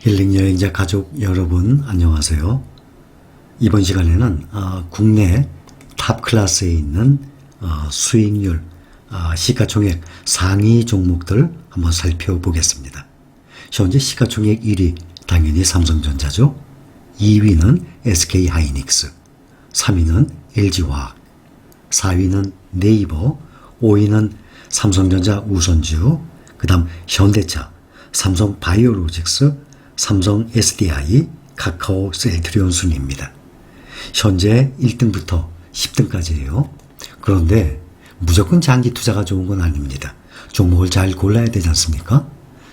힐링 여행자 가족 여러분 안녕하세요. 이번 시간에는 국내 탑 클래스에 있는 수익률, 시가총액 상위 종목들 한번 살펴보겠습니다. 현재 시가총액 1위 당연히 삼성전자죠. 2위는 SK하이닉스, 3위는 LG화학, 4위는 네이버, 5위는 삼성전자 우선주, 그 다음 현대차, 삼성바이오로직스, 삼성 SDI, 카카오 셀트리온 순입니다. 현재 1등부터 10등까지예요. 그런데 무조건 장기 투자가 좋은 건 아닙니다. 종목을 잘 골라야 되지 않습니까?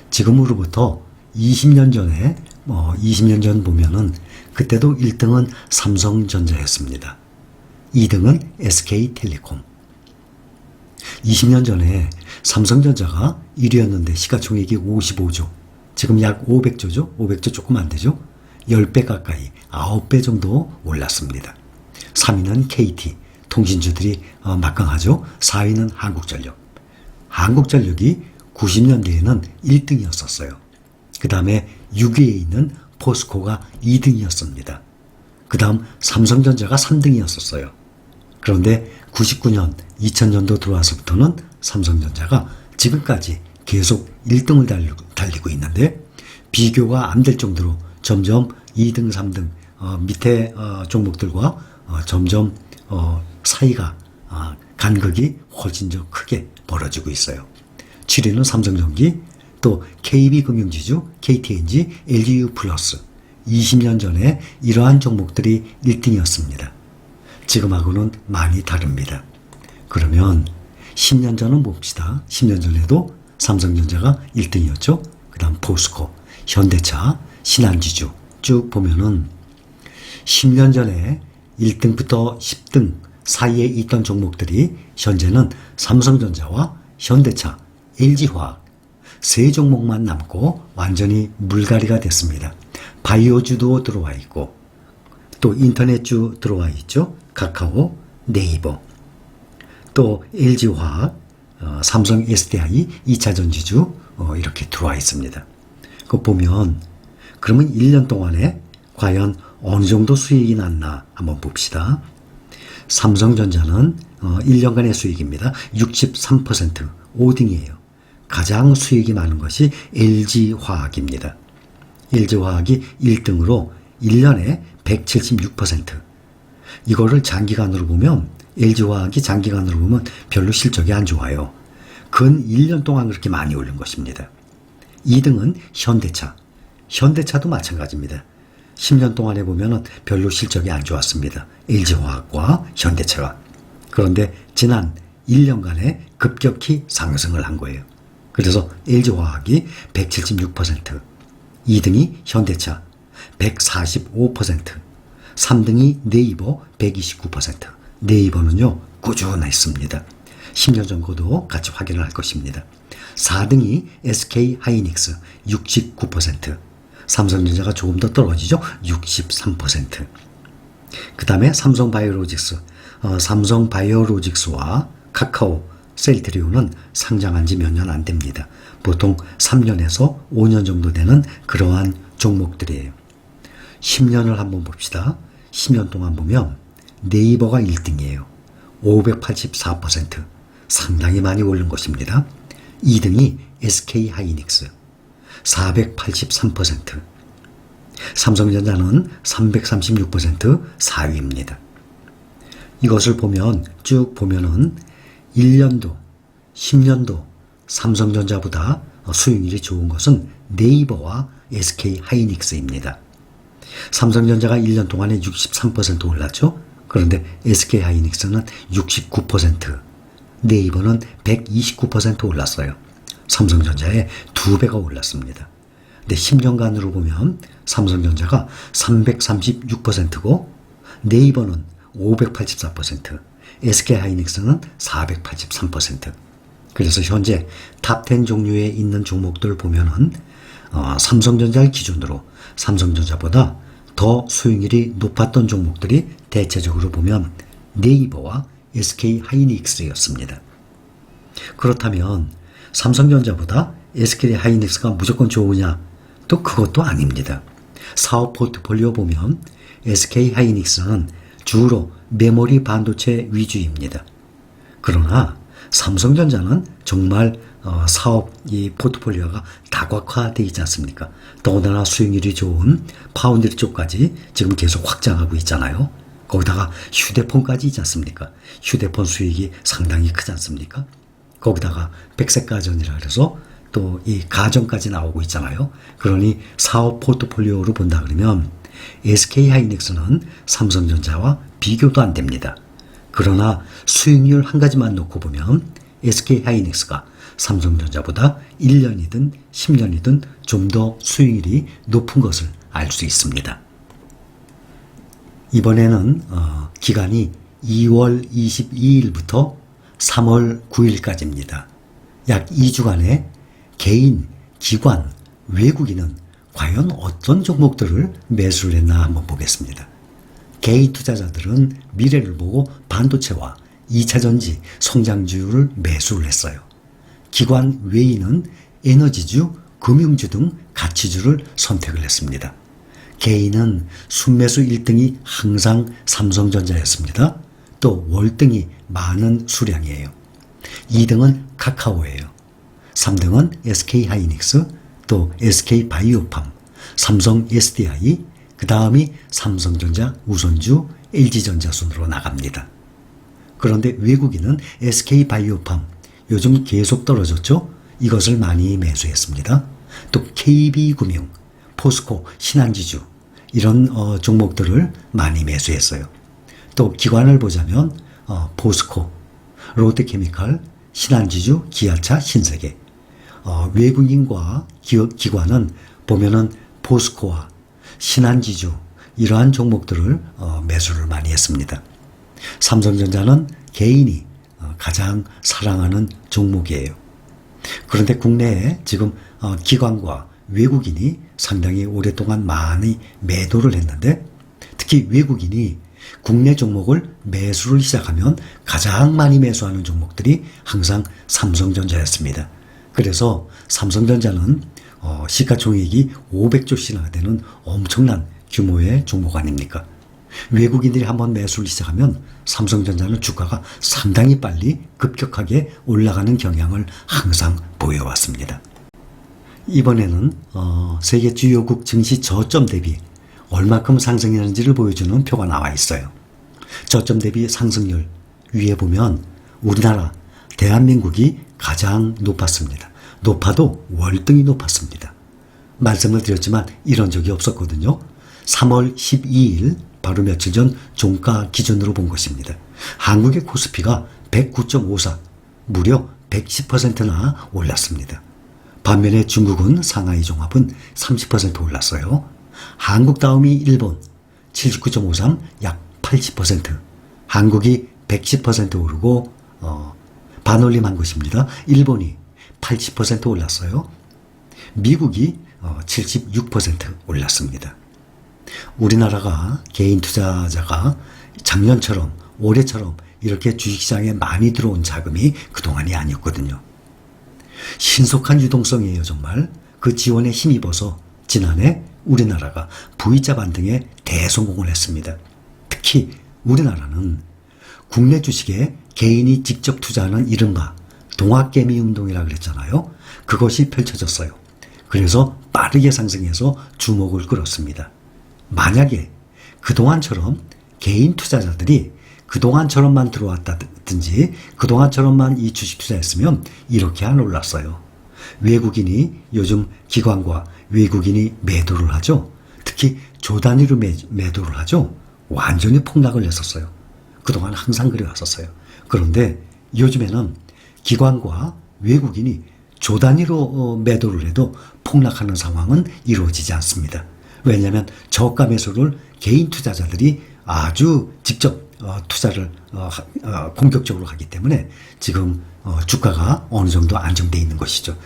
지금으로부터 20년 전에 20년 전 보면은 그때도 1등은 삼성전자였습니다. 2등은 SK텔레콤. 20년 전에 삼성전자가 1위였는데 시가총액이 55조. 지금 약 500조죠? 500조 조금 안 되죠? 10배 가까이, 9배 정도 올랐습니다. 3위는 KT, 통신주들이 막강하죠? 4위는 한국전력. 한국전력이 90년대에는 1등이었었어요. 그 다음에 6위에 있는 포스코가 2등이었습니다. 그 다음 삼성전자가 3등이었었어요. 그런데 99년, 2000년도 들어와서부터는 삼성전자가 지금까지 계속 1등을 달리고 있는데 비교가 안 될 정도로 점점 2등, 3등 밑에 종목들과 점점 사이가 간극이 훨씬 더 크게 벌어지고 있어요. 7위는 삼성전기, 또 KB금융지주, KTNG, LG유플러스. 20년 전에 이러한 종목들이 1등이었습니다. 지금하고는 많이 다릅니다. 그러면 10년 전은 봅시다. 10년 전에도 삼성전자가 1등이었죠. 그 다음 포스코, 현대차, 신한지주 쭉 보면은 10년 전에 1등부터 10등 사이에 있던 종목들이 현재는 삼성전자와 현대차, LG화학 세 종목만 남고 완전히 물갈이가 됐습니다. 바이오주도 들어와 있고 또 인터넷주 들어와 있죠. 카카오, 네이버, 또 LG화학, 삼성 SDI, 2차전지주 이렇게 들어와 있습니다. 그거 보면 그러면 1년 동안에 과연 어느 정도 수익이 났나 한번 봅시다. 삼성전자는 1년간의 수익입니다. 63%, 5등이에요. 가장 수익이 많은 것이 LG화학입니다. LG화학이 1등으로 1년에 176%. 이거를 장기간으로 보면 LG화학이 장기간으로 보면 별로 실적이 안 좋아요. 근 1년 동안 그렇게 많이 오른 것입니다. 2등은 현대차. 현대차도 마찬가지입니다. 10년 동안에 보면 별로 실적이 안 좋았습니다. LG화학과 현대차가. 그런데 지난 1년간에 급격히 상승을 한 거예요. 그래서 LG화학이 176%, 2등이 현대차 145%, 3등이 네이버 129%. 네이버는요 꾸준했습니다. 10년 전과도 같이 확인을 할 것입니다. 4등이 SK하이닉스 69%, 삼성전자가 조금 더 떨어지죠. 63%. 그 다음에 삼성바이오로직스와 카카오 셀트리온은 상장한 지 몇 년 안 됩니다. 보통 3년에서 5년 정도 되는 그러한 종목들이에요. 10년을 한번 봅시다. 10년 동안 보면 네이버가 1등이에요. 584%. 상당히 많이 오른 것입니다. 2등이 SK하이닉스 483%. 삼성전자는 336% 4위입니다. 이것을 보면 쭉 보면은 1년도, 10년도 삼성전자보다 수익률이 좋은 것은 네이버와 SK하이닉스입니다. 삼성전자가 1년 동안에 63% 올랐죠. 그런데 SK하이닉스는 69%, 네이버는 129% 올랐어요. 삼성전자의 2배가 올랐습니다. 근데 10년간으로 보면 삼성전자가 336%고 네이버는 584%, SK하이닉스는 483%. 그래서 현재 탑10 종류에 있는 종목들 보면은 삼성전자를 기준으로 삼성전자보다 더 수익률이 높았던 종목들이 대체적으로 보면 네이버와 SK하이닉스였습니다. 그렇다면 삼성전자보다 SK하이닉스가 무조건 좋으냐? 또 그것도 아닙니다. 사업 포트폴리오 보면 SK 하이닉스는 주로 메모리 반도체 위주입니다. 그러나 삼성전자는 정말 사업 이 포트폴리오가 다각화되어 있지 않습니까? 더군다나 수익률이 좋은 파운드리 쪽까지 지금 계속 확장하고 있잖아요. 거기다가 휴대폰까지 있지 않습니까? 휴대폰 수익이 상당히 크지 않습니까? 거기다가 백색 가전이라 그래서 또 이 가전까지 나오고 있잖아요. 그러니 사업 포트폴리오로 본다 그러면 SK 하이닉스는 삼성전자와 비교도 안 됩니다. 그러나 수익률 한 가지만 놓고 보면 SK 하이닉스가 삼성전자보다 1년이든 10년이든 좀 더 수익률이 높은 것을 알 수 있습니다. 이번에는 기간이 2월 22일부터 3월 9일까지입니다. 약 2주간의 개인, 기관, 외국인은 과연 어떤 종목들을 매수를 했나 한번 보겠습니다. 개인 투자자들은 미래를 보고 반도체와 2차전지 성장주를 매수를 했어요. 기관 외인은 에너지주, 금융주 등 가치주를 선택을 했습니다. 개인은 순매수 1등이 항상 삼성전자였습니다. 또 월등히 많은 수량이에요. 2등은 카카오예요. 3등은 SK 하이닉스, 또 SK 바이오팜, 삼성 SDI, 그 다음이 삼성전자 우선주 LG전자 순으로 나갑니다. 그런데 외국인은 SK 바이오팜, 요즘 계속 떨어졌죠? 이것을 많이 매수했습니다. 또 KB금융, 포스코, 신한지주 이런 종목들을 많이 매수했어요. 또 기관을 보자면 포스코, 롯데케미칼, 신한지주, 기아차, 신세계. 외국인과 기관은 보면은 포스코와 신한지주 이러한 종목들을 매수를 많이 했습니다. 삼성전자는 개인이 가장 사랑하는 종목이에요. 그런데 국내에 지금 기관과 외국인이 상당히 오랫동안 많이 매도를 했는데 특히 외국인이 국내 종목을 매수를 시작하면 가장 많이 매수하는 종목들이 항상 삼성전자였습니다. 그래서 삼성전자는 시가총액이 500조씩이나 되는 엄청난 규모의 종목 아닙니까? 외국인들이 한번 매수를 시작하면 삼성전자는 주가가 상당히 빨리 급격하게 올라가는 경향을 항상 보여왔습니다. 이번에는 세계 주요국 증시 저점 대비 얼마큼 상승했는지를 보여주는 표가 나와 있어요. 저점 대비 상승률 위에 보면 우리나라 대한민국이 가장 높았습니다. 높아도 월등히 높았습니다. 말씀을 드렸지만 이런 적이 없었거든요. 3월 12일 바로 며칠 전 종가 기준으로 본 것입니다. 한국의 코스피가 109.54 무려 110%나 올랐습니다. 반면에 중국은 상하이 종합은 30% 올랐어요. 한국 다음이 일본 79.53 약 80%, 한국이 110% 오르고 반올림한 것입니다. 일본이 80% 올랐어요. 미국이 76% 올랐습니다. 우리나라가 개인 투자자가 작년처럼 올해처럼 이렇게 주식시장에 많이 들어온 자금이 그동안이 아니었거든요. 신속한 유동성이에요. 정말 그 지원에 힘입어서 지난해 우리나라가 V자 반등에 대성공을 했습니다. 특히 우리나라는 국내 주식에 개인이 직접 투자하는 이른바 동학개미 운동이라고 그랬잖아요. 그것이 펼쳐졌어요. 그래서 빠르게 상승해서 주목을 끌었습니다. 만약에 그동안처럼 개인 투자자들이 그동안처럼만 들어왔다든지 그동안처럼만 이 주식 투자했으면 이렇게 안 올랐어요. 외국인이 요즘 기관과 외국인이 매도를 하죠. 특히 조 단위로 매도를 하죠. 완전히 폭락을 했었어요. 그동안 항상 그래왔었어요. 그런데 요즘에는 기관과 외국인이 조 단위로 매도를 해도 폭락하는 상황은 이루어지지 않습니다. 왜냐하면 저가 매수를 개인 투자자들이 아주 직접 투자를 공격적으로 하기 때문에 지금 주가가 어느 정도 안정되어 있는 것이죠.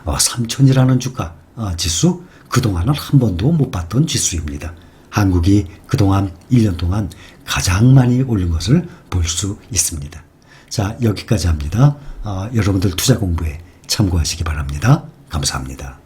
3000이라는 주가 지수 그동안은 한 번도 못 봤던 지수입니다. 한국이 그동안 1년 동안 가장 많이 오른 것을 볼 수 있습니다. 자, 여기까지 합니다. 여러분들 투자 공부에 참고하시기 바랍니다. 감사합니다.